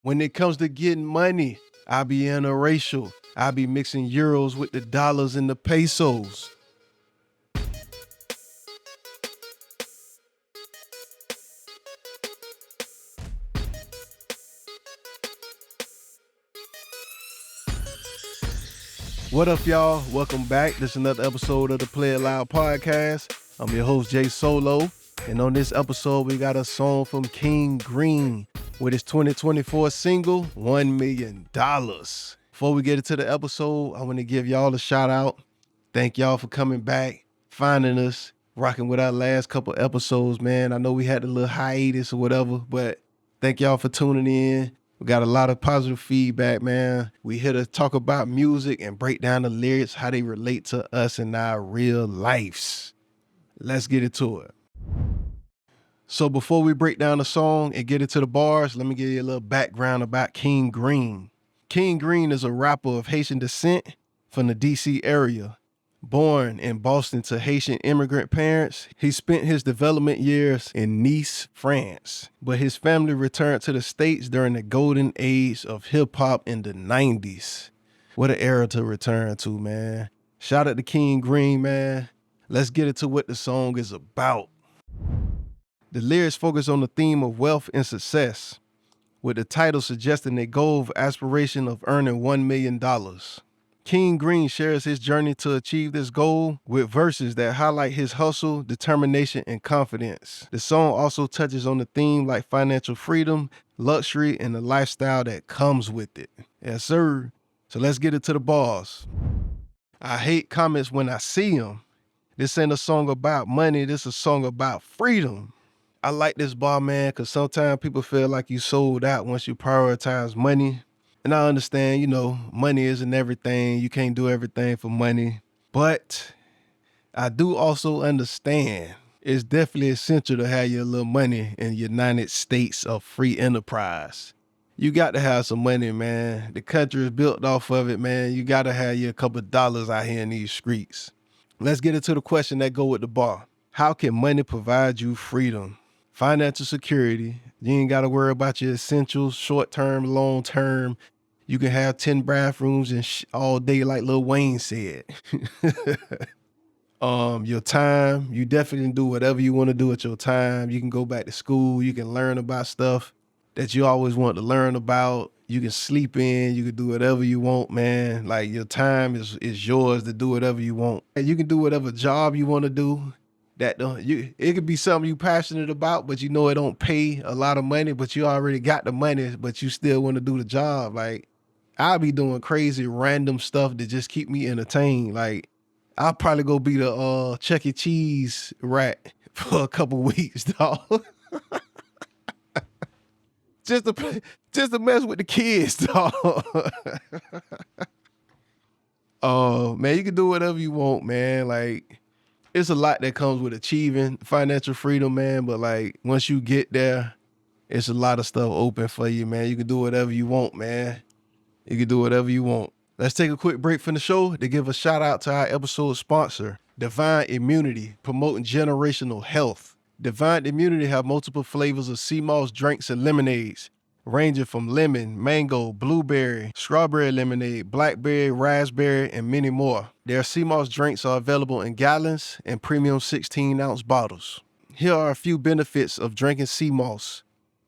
When it comes to getting money, I be interracial. I be mixing euros with the dollars and the pesos. What up, y'all? Welcome back. This is another episode of the Play It Loud podcast. I'm your host, Jay Solo. And on this episode, we got a song from King Green with his 2024 single, $1 million. Before we get into the episode, I want to give y'all a shout out. Thank y'all for coming back, finding us, rocking with our last couple episodes, man. I know we had a little hiatus or whatever, but thank y'all for tuning in. We got a lot of positive feedback, man. We here to talk about music and break down the lyrics, how they relate to us in our real lives. Let's get into it. So before we break down the song and get into the bars, let me give you a little background about King Green. King Green is a rapper of Haitian descent from the DC area. Born in Boston to Haitian immigrant parents, he spent his development years in Nice, France. But his family returned to the States during the golden age of hip-hop in the 90s. What an era to return to, man. Shout out to King Green, man. Let's get into what the song is about. The lyrics focus on the theme of wealth and success, with the title suggesting a goal of aspiration of earning $1 million. King Green shares his journey to achieve this goal with verses that highlight his hustle, determination, and confidence. The song also touches on the theme like financial freedom, luxury, and the lifestyle that comes with it. Yes, sir. So let's get into the bars. I hate comments when I see them. This ain't a song about money. This is a song about freedom. I like this bar, man, because sometimes people feel like you sold out once you prioritize money. And I understand, money isn't everything. You can't do everything for money. But I do also understand it's definitely essential to have your little money in the United States of free enterprise. You got to have some money, man. The country is built off of it, man. You got to have you a couple of dollars out here in these streets. Let's get into the question that go with the bar. How can money provide you freedom? Financial security. You ain't got to worry about your essentials, short-term, long-term. You can have 10 bathrooms and all day like Lil Wayne said. Your time, you definitely can do whatever you want to do at your time. You can go back to school. You can learn about stuff that you always want to learn about. You can sleep in. You can do whatever you want, man. Like your time is yours to do whatever you want. And you can do whatever job you want to do. It could be something you passionate about, but it don't pay a lot of money, but you already got the money, but you still want to do the job. Like I'll be doing crazy random stuff to just keep me entertained. Like I'll probably go be the Chuck E. Cheese rat for a couple weeks, dog. just to mess with the kids, dog. Oh man, you can do whatever you want, man. Like it's a lot that comes with achieving financial freedom, man. But like once you get there, it's a lot of stuff open for you, man. You can do whatever you want, man. You can do whatever you want. Let's take a quick break from the show to give a shout out to our episode sponsor, Divine Immunity, promoting generational health. Divine Immunity have multiple flavors of sea moss drinks and lemonades, ranging from lemon, mango, blueberry, strawberry lemonade, blackberry, raspberry, and many more. Their sea moss drinks are available in gallons and premium 16-ounce bottles. Here are a few benefits of drinking sea moss.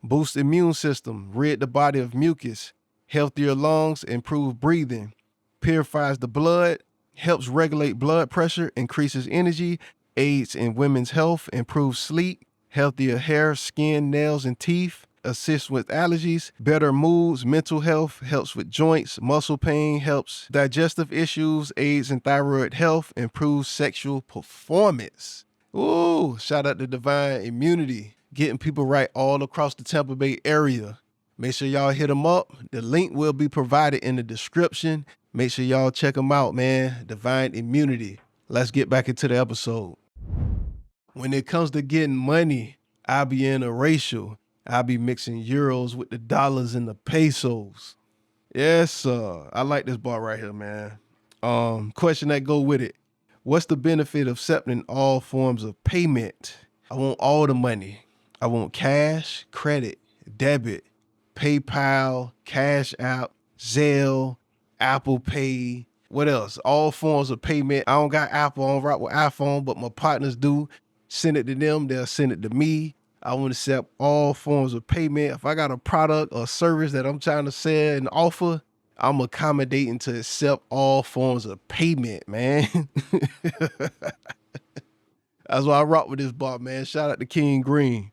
Boost immune system, rid the body of mucus, healthier lungs, improve breathing, purifies the blood, helps regulate blood pressure, increases energy, aids in women's health, improves sleep, healthier hair, skin, nails, and teeth, assists with allergies, better moods, mental health, helps with joints, muscle pain, helps digestive issues, aids in thyroid health, improves sexual performance. Ooh, shout out to Divine Immunity, getting people right all across the Tampa Bay area. Make sure y'all hit them up. The link will be provided in the description. Make sure y'all check them out, man. Divine Immunity. Let's get back into the episode. When it comes to getting money, I be interracial. I be mixing euros with the dollars and the pesos. Yes, sir. I like this bar right here, man. Question that go with it. What's the benefit of accepting all forms of payment? I want all the money. I want cash, credit, debit, PayPal, Cash App, Zelle, Apple Pay. What else? All forms of payment. I don't got Apple, I don't rock with iPhone, but my partners do. Send it to them, they'll send it to me. I want to accept all forms of payment. If I got a product or service that I'm trying to sell and offer, I'm accommodating to accept all forms of payment, man. That's why I rock with this bar, man. Shout out to King Green.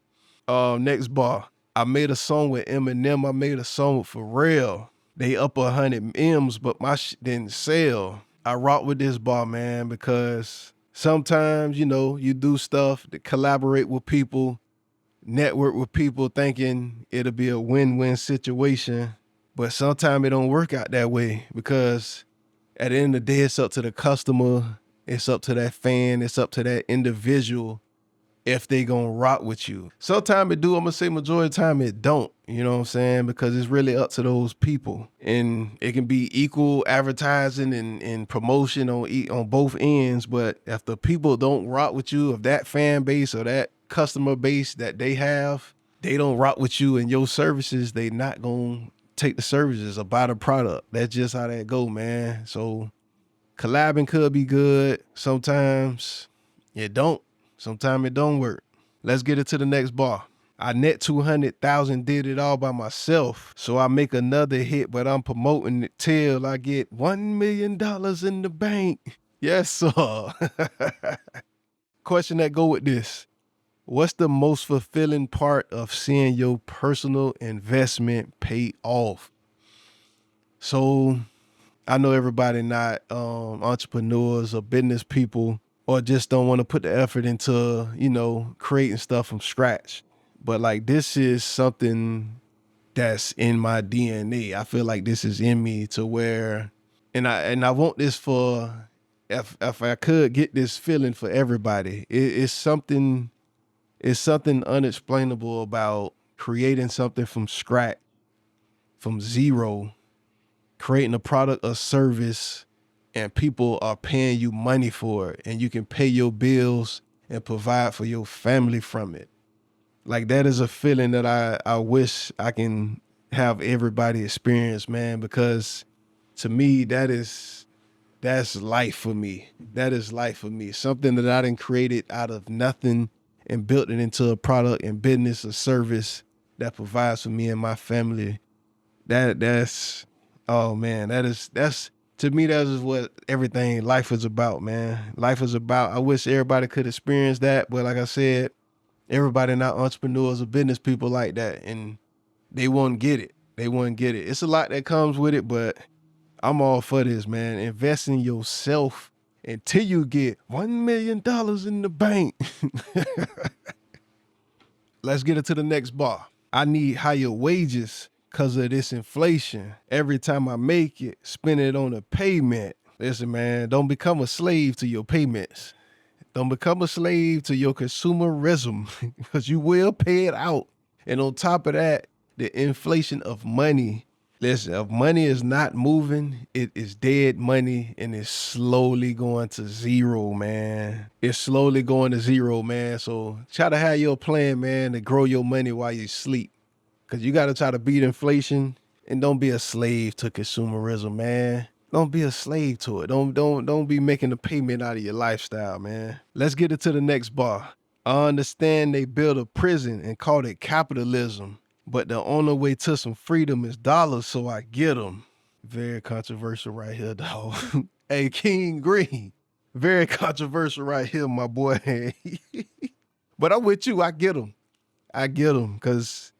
Next bar. I made a song with Eminem. I made a song with Pharrell. They up 100 M's, but my shit didn't sell. I rock with this bar, man, because sometimes, you know, you do stuff to collaborate with people, network with people thinking it'll be a win-win situation. But sometimes it don't work out that way because at the end of the day, it's up to the customer, it's up to that fan, it's up to that individual if they gonna rock with you. Sometimes it do, I'm gonna say majority of the time it don't, you know what I'm saying? Because it's really up to those people. And it can be equal advertising and promotion on both ends, but if the people don't rock with you, if that fan base or that customer base that they have, they don't rock with you and your services, they not gonna take the services or buy the product. That's just how that go, man. So collabing could be good. Sometimes it don't. Sometimes it don't work. Let's get it to the next bar. I net 200,000, did it all by myself. So I make another hit, but I'm promoting it till I get $1 million in the bank. Yes, sir. Question that go with this. What's the most fulfilling part of seeing your personal investment pay off? So I know everybody not entrepreneurs or business people, or just don't want to put the effort into, you know, creating stuff from scratch. But like, this is something that's in my DNA. I feel like this is in me to where, and I want this for, if I could get this feeling for everybody, it's something unexplainable about creating something from scratch, from zero, creating a product or service, and people are paying you money for it, and you can pay your bills and provide for your family from it. Like, that is a feeling that I wish I can have everybody experience, man, because to me, that's life for me. That is life for me. Something that I done created out of nothing and built it into a product and business or service that provides for me and my family. That's, oh man, that's, to me, that is what everything life is about, man. Life is about, I wish everybody could experience that, but like I said, everybody not entrepreneurs or business people like that, and they won't get it. They won't get it. It's a lot that comes with it, but I'm all for this, man. Invest in yourself until you get $1 million in the bank. Let's get it to the next bar. I need higher wages because of this inflation. Every time I make it, spend it on a payment. Listen, man, don't become a slave to your payments. Don't become a slave to your consumerism because you will pay it out. And on top of that, the inflation of money. Listen, if money is not moving, it is dead money, and it's slowly going to zero, man. It's slowly going to zero, man. So try to have your plan, man, to grow your money while you sleep. Because you got to try to beat inflation, and don't be a slave to consumerism, man. Don't be a slave to it. Don't be making a payment out of your lifestyle, man. Let's get it to the next bar. I understand they built a prison and called it capitalism, but the only way to some freedom is dollars, so I get them. Very controversial right here, dog. Hey, King Green. Very controversial right here, my boy. But I'm with you. I get them. I get them, because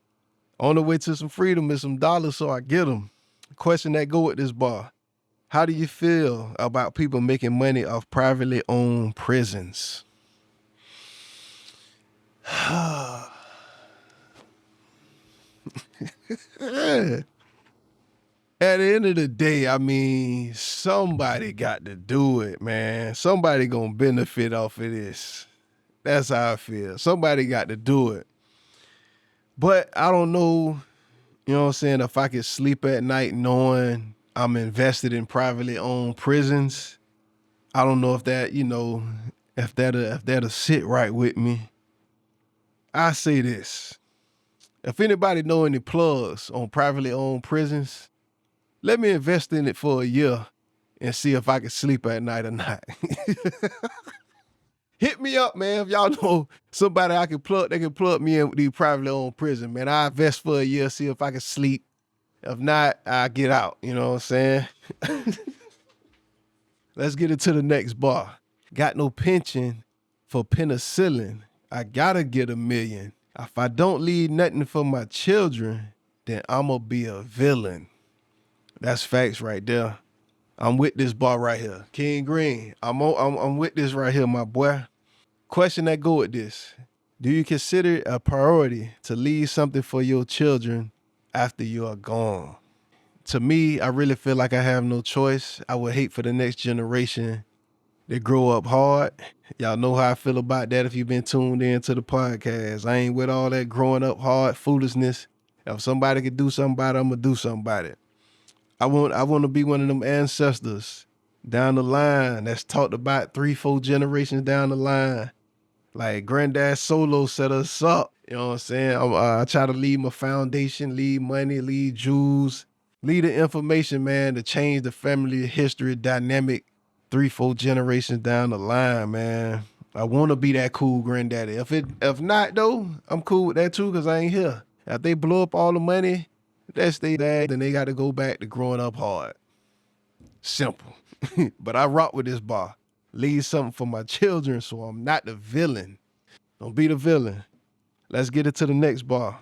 on the way to some freedom is some dollars, so I get them. Question that go with this bar. How do you feel about people making money off privately owned prisons? At the end of the day, I mean, somebody got to do it, man. Somebody gonna benefit off of this. That's how I feel. Somebody got to do it. But I don't know, you know what I'm saying, if I could sleep at night knowing I'm invested in privately owned prisons. I don't know if that, you know, if that'll sit right with me. I say this. If anybody know any plugs on privately owned prisons, let me invest in it for a year and see if I can sleep at night or not. Hit me up, man. If y'all know somebody I can plug, they can plug me in with these privately owned prison, man. I invest for a year, see if I can sleep. If not, I get out. You know what I'm saying? Let's get into the next bar. Got no pension for penicillin. I gotta get $1 million. If I don't leave nothing for my children, then I'ma be a villain. That's facts right there. I'm with this bar right here. King Green, I'm with this right here, my boy. Question that go with this. Do you consider it a priority to leave something for your children after you are gone? To me, I really feel like I have no choice. I would hate for the next generation to grow up hard. Y'all know how I feel about that if you've been tuned in to the podcast. I ain't with all that growing up hard foolishness. If somebody could do something about it, I'm going to do something about it. I want to be one of them ancestors down the line that's talked about 3-4 generations down the line. Like Granddad Solo set us up. You know what I'm saying? I try to leave my foundation, leave money, leave jewels, leave the information, man, to change the family history dynamic 3-4 generations down the line, man. I want to be that cool granddaddy. If not, though, I'm cool with that too because I ain't here. If they blow up all the money, that's their dad, then they got to go back to growing up hard. Simple. But I rock with this bar. Leave something for my children so I'm not the villain. Don't be the villain. Let's get into the next bar.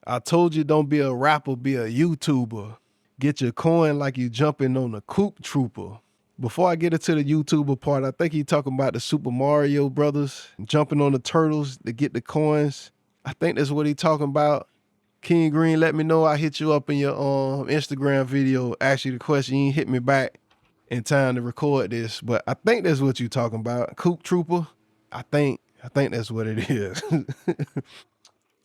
I told you don't be a rapper, be a YouTuber. Get your coin like you jumping on a Coop Trooper. Before I get into the YouTuber part, I think he talking about the Super Mario Brothers jumping on the turtles to get the coins. I think that's what he talking about. King Green, let me know. I hit you up in your Instagram video. Ask you the question. You ain't hit me back in time to record this, but I think that's what you talking about. Coop Trooper. I think that's what it is.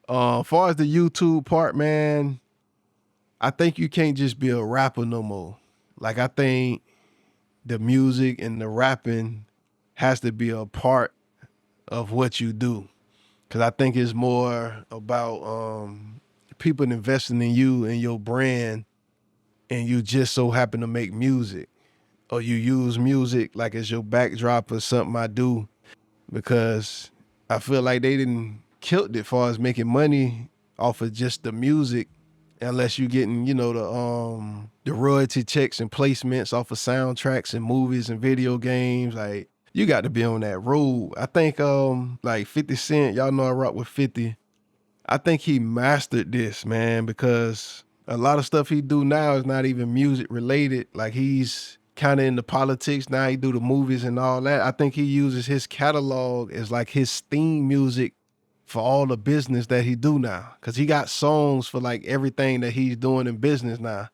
As far as the YouTube part, man, I think you can't just be a rapper no more. Like, I think the music and the rapping has to be a part of what you do. Because I think it's more about people investing in you and your brand, and you just so happen to make music. Or you use music like as your backdrop or something I do. Because I feel like they didn't killed it as far as making money off of just the music, unless you getting, the royalty checks and placements off of soundtracks and movies and video games. Like, you got to be on that road. I think like 50 Cent, y'all know I rock with 50. I think he mastered this, man, because a lot of stuff he do now is not even music related. Like, he's kind of into politics now. He do the movies and all that. I think he uses his catalog as like his theme music for all the business that he do now. Cause he got songs for like everything that he's doing in business now.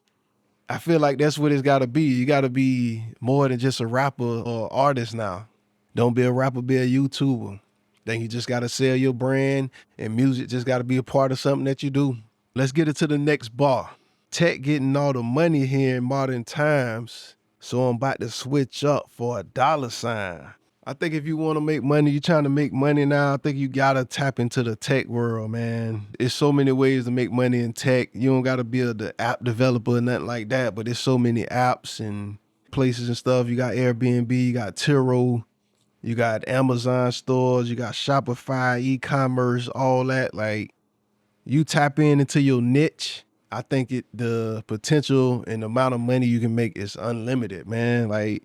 I feel like that's what it's gotta be. You gotta be more than just a rapper or artist now. Don't be a rapper, be a YouTuber. Then you just gotta sell your brand, and music just gotta be a part of something that you do. Let's get into the next bar. Tech getting all the money here in modern times, so I'm about to switch up for $. I think if you want to make money, you're trying to make money now, I think you got to tap into the tech world, man. There's so many ways to make money in tech. You don't got to be the app developer or nothing like that, but there's so many apps and places and stuff. You got Airbnb, you got Turo, you got Amazon stores, you got Shopify, e-commerce, all that. Like, you tap into your niche, I think the potential and the amount of money you can make is unlimited, man. Like,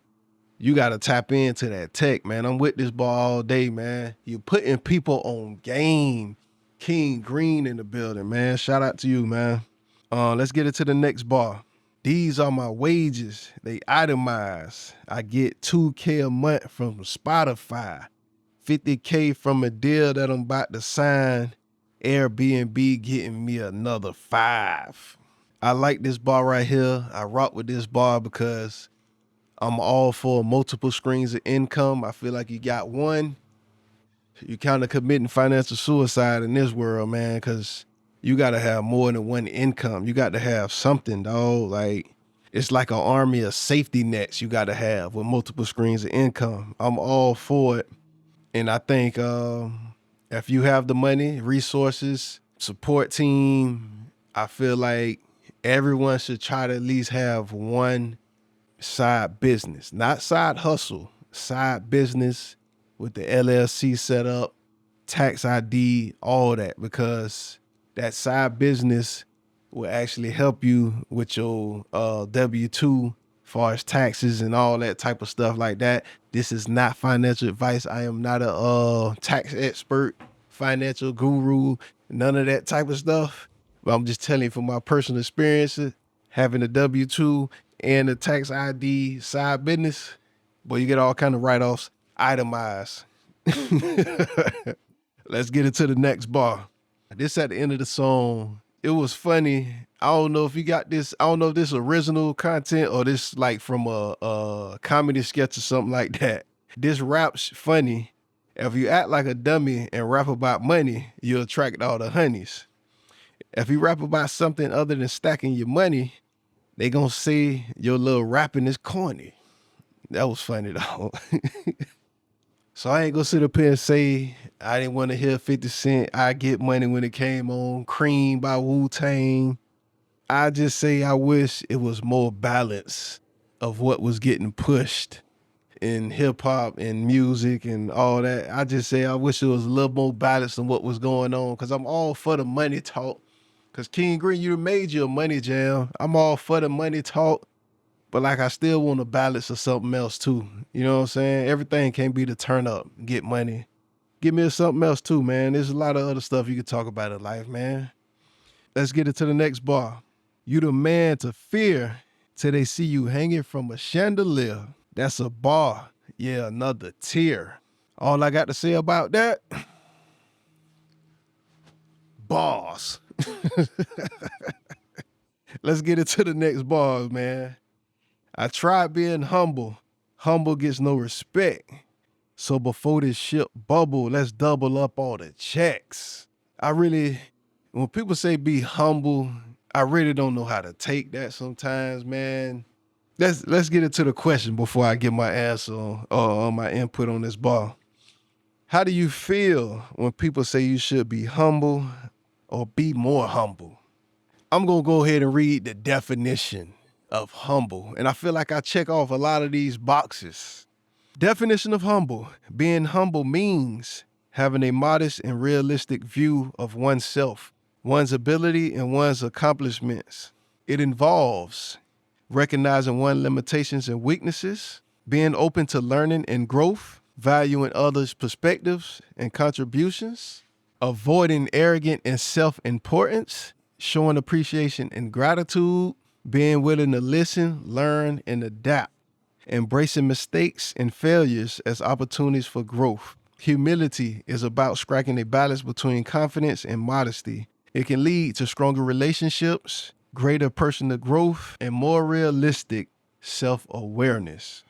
you got to tap into that tech, man. I'm with this ball all day, man. You putting people on game. King Green in the building, man. Shout out to you, man. Let's get into the next bar. These are my wages. They itemized. I get $2K a month from Spotify. $50K from a deal that I'm about to sign. Airbnb getting me another $5. I like this bar right here. I rock with this bar because I'm all for multiple streams of income. I feel like you got one, you kind of committing financial suicide in this world, man, because you got to have more than one income. You got to have something, dog. Like, it's like an army of safety nets you got to have with multiple streams of income. I'm all for it. And I think if you have the money, resources, support team. I feel like everyone should try to at least have one side business, not side hustle, side business with the LLC set up, tax ID, all that, because that side business will actually help you with your W-2 far as taxes and all that type of stuff like that. This is not financial advice. I am not a tax expert, financial guru, none of that type of stuff. But I'm just telling you from my personal experiences, having a W-2 and a tax ID side business, boy, you get all kind of write-offs itemized. Let's get into the next bar. This at the end of the song, it was funny. I don't know if you got this. I don't know if this original content or this like from a comedy sketch or something like that. This rap's funny. If you act like a dummy and rap about money, you'll attract all the honeys. If you rap about something other than stacking your money, they gonna say your little rapping is corny. That was funny though. So I ain't gonna sit up here and say I didn't want to hear 50 Cent, I Get Money when it came on, Cream by Wu-Tang. I just say I wish it was more balance of what was getting pushed in hip hop and music and all that. I just say I wish it was a little more balance than what was going on, because I'm all for the money talk. Because King Green, you made your money jam. I'm all for the money talk. But like I still want a balance of something else too. You know what I'm saying? Everything can't be the turn up, get money. Give me something else too, man. There's a lot of other stuff you can talk about in life, man. Let's get into the next bar. You the man to fear till they see you hanging from a chandelier. That's a bar. Yeah, another tier. All I got to say about that, bars. Let's get into the next bars, man. I tried being humble. Humble gets no respect. So before this ship bubble, let's double up all the checks. When people say be humble, I really don't know how to take that sometimes, man. Let's get into the question before I get my answer or my input on this bar. How do you feel when people say you should be humble or be more humble? I'm going to go ahead and read the definition of humble. And I feel like I check off a lot of these boxes. Definition of humble. Being humble means having a modest and realistic view of oneself, one's ability, and one's accomplishments. It involves recognizing one's limitations and weaknesses, being open to learning and growth, valuing others' perspectives and contributions, avoiding arrogant and self-importance, showing appreciation and gratitude, being willing to listen, learn, and adapt, embracing mistakes and failures as opportunities for growth. Humility is about striking a balance between confidence and modesty. It can lead to stronger relationships, greater personal growth, and more realistic self-awareness.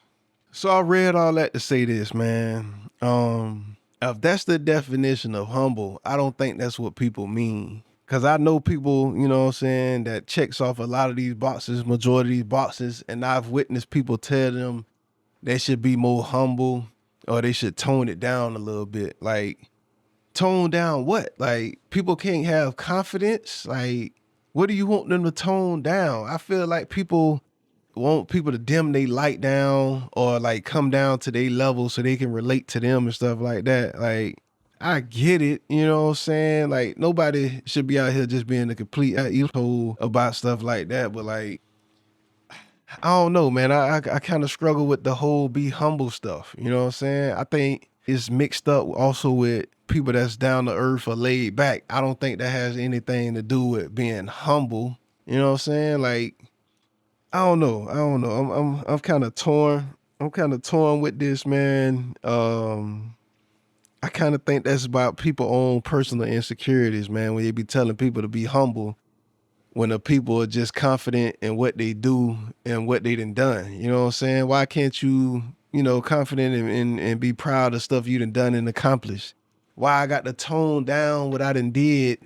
So I read all that to say this, man. If that's the definition of humble, I don't think that's what people mean. Because I know people, you know what I'm saying, that checks off a lot of these boxes, majority of these boxes, and I've witnessed people tell them they should be more humble or they should tone it down a little bit. Like, tone down what? Like, people can't have confidence? Like, what do you want them to tone down? I feel like people want people to dim their light down or like come down to their level so they can relate to them and stuff like that. Like, I get it, you know what I'm saying? Like, nobody should be out here just being a complete asshole about stuff like that. But like, I don't know, man. I kind of struggle with the whole be humble stuff. You know what I'm saying? I think it's mixed up also with people that's down to earth or laid back. I don't think that has anything to do with being humble. You know what I'm saying? Like, I don't know. I'm kind of torn. I'm kind of torn with this, man. I kind of think that's about people's own personal insecurities, man, when they be telling people to be humble when the people are just confident in what they do and what they done. You know what I'm saying? Why can't you, confident and be proud of stuff you done and accomplished? Why I got to tone down what I did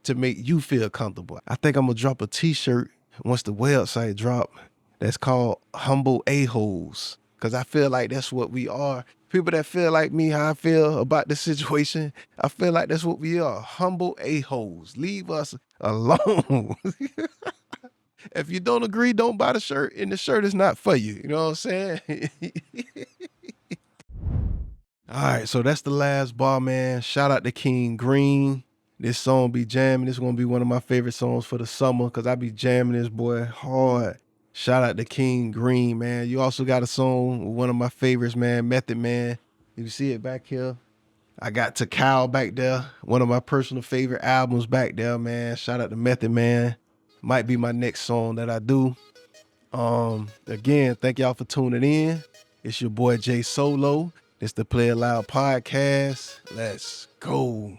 to make you feel comfortable? I think I'm going to drop a t-shirt once the website drop that's called Humble A-Holes. because I feel like that's what we are. People that feel like me, how I feel about the situation, I feel like that's what we are. Humble a-holes. Leave us alone. If you don't agree, don't buy the shirt, and the shirt is not for you. You know what I'm saying? All right, so that's the last bar, man. Shout out to King Green. This song be jamming. This is gonna be one of my favorite songs for the summer because I be jamming this boy hard. Shout out to King Green, man. You also got a song with one of my favorites, man, Method Man. You see it back here. I got Takao back there. One of my personal favorite albums back there, man. Shout out to Method Man. Might be my next song that I do. Again, thank y'all for tuning in. It's your boy Jay Solo. It's the Play It Loud podcast. Let's go.